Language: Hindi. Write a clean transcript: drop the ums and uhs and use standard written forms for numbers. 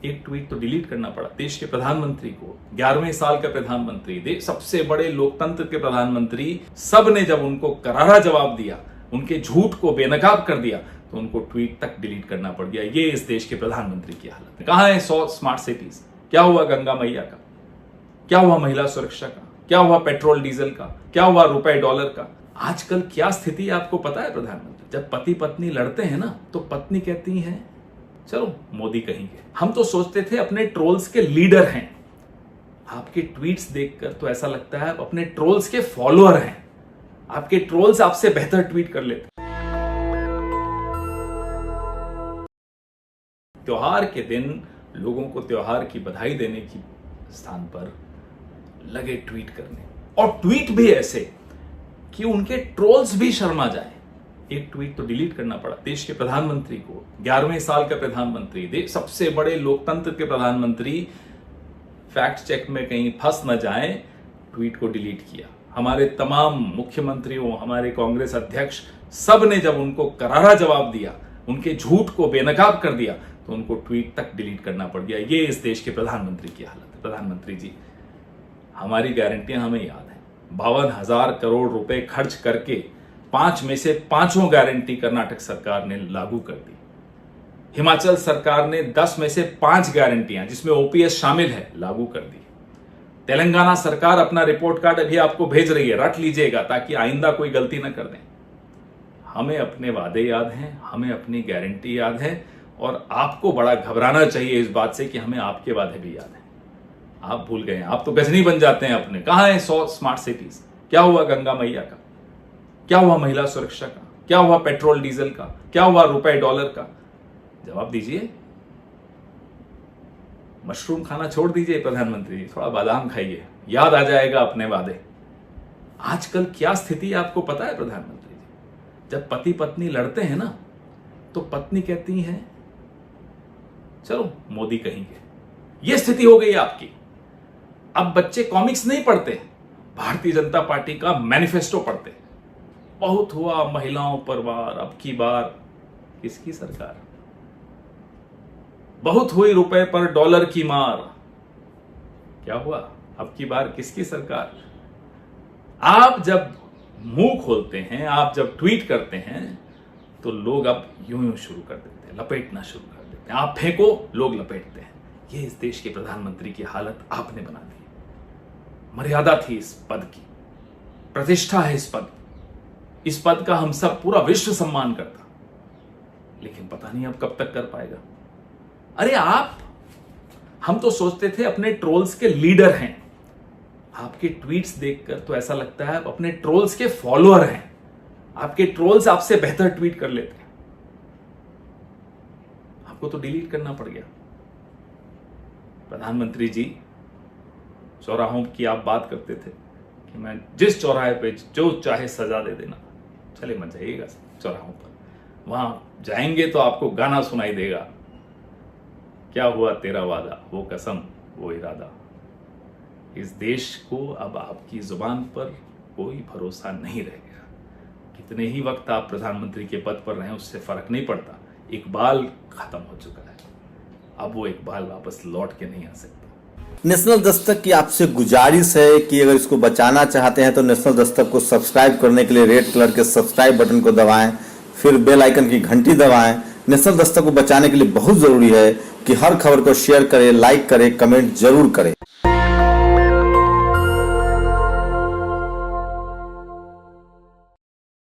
एक ट्वीट तो डिलीट करना पड़ा। देश के प्रधानमंत्री को, 11वें साल का प्रधानमंत्री, देश सबसे बड़े लोकतंत्र के प्रधानमंत्री, सब ने जब उनको करारा जवाब दिया, उनके झूठ को बेनकाब कर दिया, तो उनको ट्वीट तक डिलीट करना पड़ गया। ये इस देश के प्रधानमंत्री की हालत है। कहां है 100 स्मार्ट सिटीज? क्या हुआ गंगा मैया का? क्या हुआ महिला सुरक्षा का? क्या हुआ पेट्रोल डीजल का? क्या हुआ रुपए डॉलर का? आजकल क्या स्थिति है आपको पता है प्रधानमंत्री? जब पति पत्नी लड़ते हैं ना, तो पत्नी कहती है चलो मोदी कहेंगे। हम तो सोचते थे अपने ट्रोल्स के लीडर हैं। आपके ट्वीट्स देखकर तो ऐसा लगता है आप अपने ट्रोल्स के फॉलोअर हैं। आपके ट्रोल्स आपसे बेहतर ट्वीट कर लेते। त्योहार के दिन लोगों को त्योहार की बधाई देने की स्थान पर लगे ट्वीट करने, और ट्वीट भी ऐसे कि उनके ट्रोल्स भी शर्मा जाए। एक ट्वीट तो डिलीट करना पड़ा। देश के प्रधानमंत्री को, 11वें साल का प्रधानमंत्री, देश सबसे बड़े लोकतंत्र के प्रधानमंत्री, फैक्ट चेक में कहीं फंस न जाए, ट्वीट को डिलीट किया। हमारे तमाम मुख्यमंत्रियों, हमारे कांग्रेस अध्यक्ष, सब ने जब उनको करारा जवाब दिया, उनके झूठ को बेनकाब कर दिया, तो उनको ट्वीट तक डिलीट करना पड़ गया। ये इस देश के प्रधानमंत्री की हालत है। प्रधानमंत्री जी, हमारी गारंटियां हमें याद है। 52,000 करोड़ रुपए खर्च करके 5 में से 5 गारंटी कर्नाटक सरकार ने लागू कर दी। हिमाचल सरकार ने 10 में से 5 गारंटियां, जिसमें ओपीएस शामिल है, लागू कर दी। तेलंगाना सरकार अपना रिपोर्ट कार्ड अभी आपको भेज रही है, रट लीजिएगा ताकि आइंदा कोई गलती न कर दें। हमें अपने वादे याद हैं, हमें अपनी गारंटी याद है, और आपको बड़ा घबराना चाहिए इस बात से कि हमें आपके वादे भी याद हैं। आप भूल गए, आप तो गजनी बन जाते हैं अपने। कहां है 100 स्मार्ट सिटीज? क्या हुआ गंगा मैया का? क्या हुआ महिला सुरक्षा का? क्या हुआ पेट्रोल डीजल का? क्या हुआ रुपए डॉलर का? जवाब दीजिए। मशरूम खाना छोड़ दीजिए प्रधानमंत्री जी, थोड़ा बादाम खाइए, याद आ जाएगा अपने वादे। आजकल क्या स्थिति है आपको पता है प्रधानमंत्री जी? जब पति पत्नी लड़ते हैं ना, तो पत्नी कहती है चलो मोदी कहेंगे। यह स्थिति हो गई आपकी। अब बच्चे कॉमिक्स नहीं पढ़ते, भारतीय जनता पार्टी का मैनिफेस्टो पढ़ते। बहुत हुआ महिलाओं पर वार, अब की बार किसकी सरकार? बहुत हुई रुपए पर डॉलर की मार, क्या हुआ? अब की बार किसकी सरकार? आप जब मुंह खोलते हैं, आप जब ट्वीट करते हैं, तो लोग अब यूं यूं शुरू कर देते हैं, लपेटना शुरू कर देते हैं। आप फेंको, लोग लपेटते हैं। ये इस देश के प्रधानमंत्री की हालत आपने बना दी। मर्यादा थी इस पद की, प्रतिष्ठा है इस पद का हम सब, पूरा विश्व सम्मान करता, लेकिन पता नहीं अब कब तक कर पाएगा। अरे हम तो सोचते थे अपने ट्रोल्स के लीडर हैं। आपके ट्वीट्स देखकर तो ऐसा लगता है आप अपने ट्रोल्स के फॉलोअर हैं। आपके ट्रोल्स आपसे बेहतर ट्वीट कर लेते हैं। आपको तो डिलीट करना पड़ गया। प्रधानमंत्री जी, चौराहों की आप बात करते थे कि मैं जिस चौराहे पे जो चाहे सजा दे देना। चले मत जाइएगा चौराहों पर, वहां जाएंगे तो आपको गाना सुनाई देगा, क्या हुआ तेरा वादा, वो कसम वो इरादा। इस देश को अब आपकी जुबान पर कोई भरोसा नहीं रह गया। कितने ही वक्त आप प्रधानमंत्री के पद पर रहें, उससे फर्क नहीं पड़ता। इकबाल खत्म हो चुका है, अब वो इकबाल वापस लौट के नहीं आ सकता। नेशनल दस्तक की आपसे गुजारिश है कि अगर इसको बचाना चाहते हैं तो नेशनल दस्तक को सब्सक्राइब करने के लिए रेड कलर के सब्सक्राइब बटन को दबाएं, फिर बेल आइकन की घंटी दबाएं। नेशनल दस्तक को बचाने के लिए बहुत जरूरी है कि हर खबर को शेयर करें, लाइक करें, कमेंट जरूर करें।